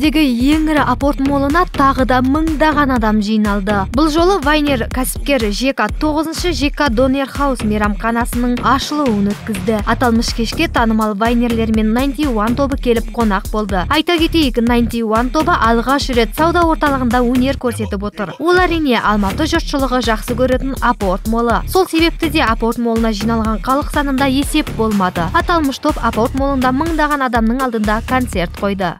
Еліміздегі ең ірі апорт молына тағы да мыңдаған адам жиналды. Бұл жолы Вайнер кәсіпкер ЖК 9-шы ЖК Донер Хаус мейрамханасының ашылуын өткізді. Аталмыш кешке танымал вайнерлер мен 91 тобы келіп қонақ болды. Айта кетейік, 91 тобы алғаш рет сауда орталығында өнер көрсетіп отыр. Ол әрине Алматы жұртшылығы жақсы көретін апорт молы. Сол себепті де апорт молына жиналған халық санында есеп болмады. Аталмыш топ апорт молында мыңдаған адамның алдында концерт қойды.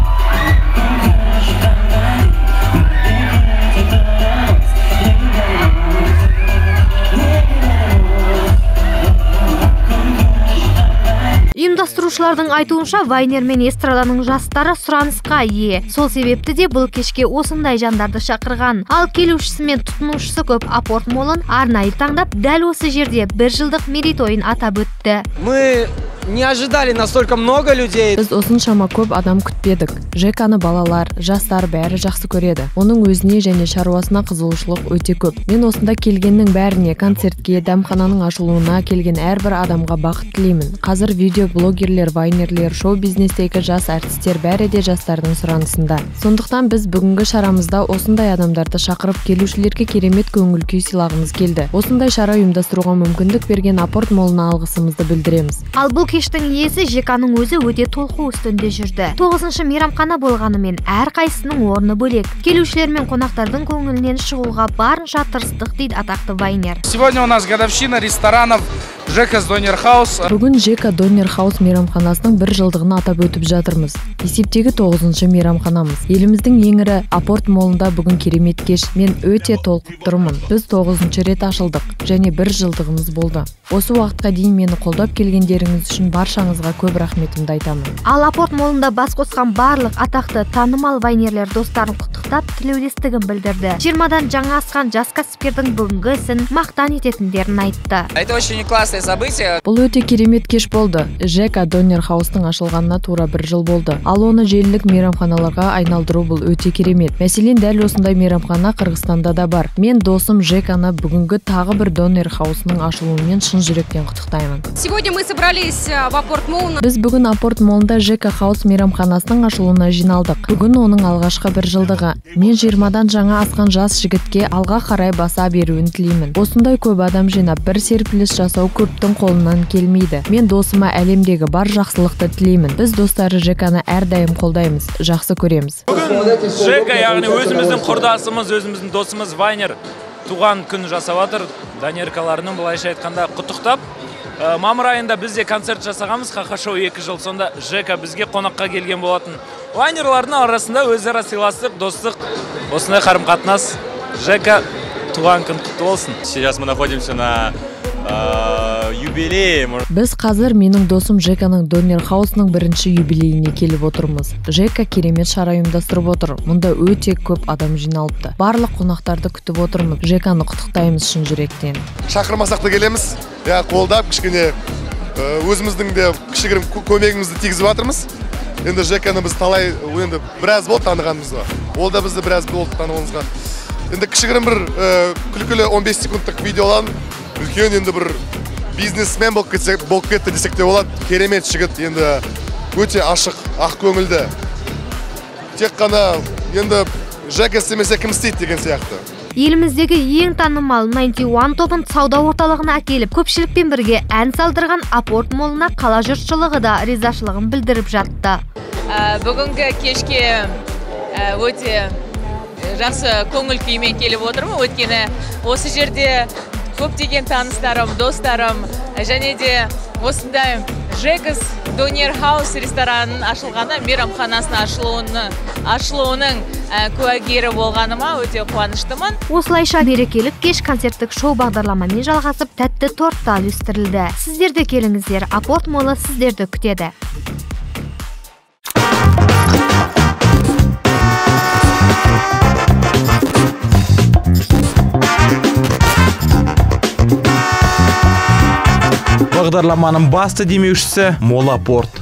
Ұйымдастырушылардың айтуынша, Вайнер мен эстраданың жастары сұранысқа ие. Сол себепті де бұл кешке осындай жандарды шақырған. Ал келушісі мен тұтынушысы көп апорт молын арнайы таңдап, дәл осы жерде бір жылдық мерейтойын атап өтті. Мы не ожидали настолько много людей. Біз осыншама көп адам күтпедік. ЖК-ны балалар, жастар бәрі жақсы көреді. Оның өзіне және шаруасына қызығушылық өте көп. Мен осында келгеннің бәріне, концертке, дәмхананың ашылуына келген әрбір адамға бақыт тілеймін. Қазір видеоблогерлер, вайнерлер, шоу-бизнестегі жас әртістер бәрі де жастардың сұранысында. Сондықтан біз бүгінгі шарамызда осындай адамдарды шақырып, келушілерге керемет көңіл күй сыйлағымыз келді. Осындай шара ұйымдастыруға мүмкіндік берген апорт молына алғысымызды білдіреміз. Ал бұл кештің иесі ЖК-ның өзі өте толқу үстінде жүрді. 9-шы мейрамхана болғанымен әр қайсының орны бөлек. Келушілер мен қонақтардың көңілінен шығуға барынша тырыстық дейді атақты Вайнер. Сегодня у нас годовщина ресторанов ЖК Донер Хаус. Бүгін ЖК Донер Хаус мейрамханасының бір жылдығын атап өтіп жатырмыз. Есептегі 9-шы мейрамханамыз. Еліміздің ең ірі апорт молында бүгін керемет кеш. Мен өте толқып тұрмын. Біз 9-шы рет ашылдық және бір жылдығымыз болды. Осы уақытқа дейін мені қолдап келгендеріңіз үшін баршаңызға көп рахметімді айтамын. Ал апорт молында бас қосқан барлық атақты танымал вайнерлер достарын құттықтап тілеулестігін білдірді. 20-дан жаңа асқан жас кәсіпкердің бүгінгі ісін мақтан ететіндерін айтты. Это очень классное событие. Бұл өте керемет кеш болды. ЖК Донер Хаустың ашылғанына тура бір жыл болды. Ал оны желілік мейрамханаларға айналдыру бұл өте керемет. Мәселен, дәл осындай мейрамхана Қырғызстанда да бар. Мен досым ЖК-ны бүгінгі тағы бір Донер Хаусының ашылуымен шын жүректен құттықтаймын. Сегодня мы собрались в апорт молл. Біз бүгін апорт моллда ЖК Хаус мейрамханасының ашылуына жиналдық. Бүгін оның алғашқы бір жылдығы. Мен 20-дан жаңа асқан жас жігітке алға қарай баса беруін тілеймін. Осындай көп адам жинап бір серпіліс жасау көптің қолынан келмейді. Мен досыма әлемдегі бар жақсылықты тілеймін. Біз достары ЖК-ны әрдайым қолдаймыз, жақсы көреміз. Бүгін ЖК, яғни өзіміздің құрдасымыз, өзіміздің досымыз Вайнер туған күн жасап жатыр. Донеркаларының былайша айтқанда құттықтап, мамыр айында бізде концерт жасағанбыз, Ха-ха-шоу 2 жыл сонда ЖК бізге қонаққа келген болатын. Вайнерлардың арасында өзара сыйластық, достық, осындай қарым-қатынас. ЖК туған күн құтты болсын. Сейчас мы находимся на юбилее. Біз қазір менің досым ЖК-ның Донер Хаусының бірінші юбилейіне келіп отырмыз. ЖК керемет шара ұйымдастырып отыр. Мұнда өте көп адам жиналыпты. Барлық қонақтарды күтіп отырмыз. ЖК-ны құттықтаймыз шын жүректен. Шақырмасақ та келеміз. Қолдап, кішкене өзіміздің де кішігірім көмегімізді тигізіп жатырмыз. Енді ЖК-ны біз талай, енді біраз болды танығанымызға. Ол да бізді біраз болды танығанымызға. Енді кішігірім бір күлкілі 15 секундтық видеолан үлкен енді бір бизнесмен болып кетті десек те болады. Керемет жігіт, енді өте ашық, ақ көңілді. Тек қана енді ЖК істемесе кім істейді деген сияқты. Еліміздегі ең танымал 91 тобын сауда орталығына әкеліп, көпшілікпен бірге ән салдырған апорт молына қала жұртшылығы да ризашылығын білдіріп жатты. Бүгінгі кешке өте жақсы көңіл күймен келіп отырмын. Өйткені осы жерде көптеген таныстарым, достарым және де осындай ЖК Донер Хаус ресторанының ашылғаны, мейрамханасының ашылуының куәгері болғаныма өте қуаныштымын. Осылайша мерекелік кеш концерттік шоу бағдарламамен жалғасып, тәтті тортта үлестірілді. Сіздер де келіңіздер, апорт молы сіздерді күтеді. Бағдарламаның басты демеушісі Молапорт.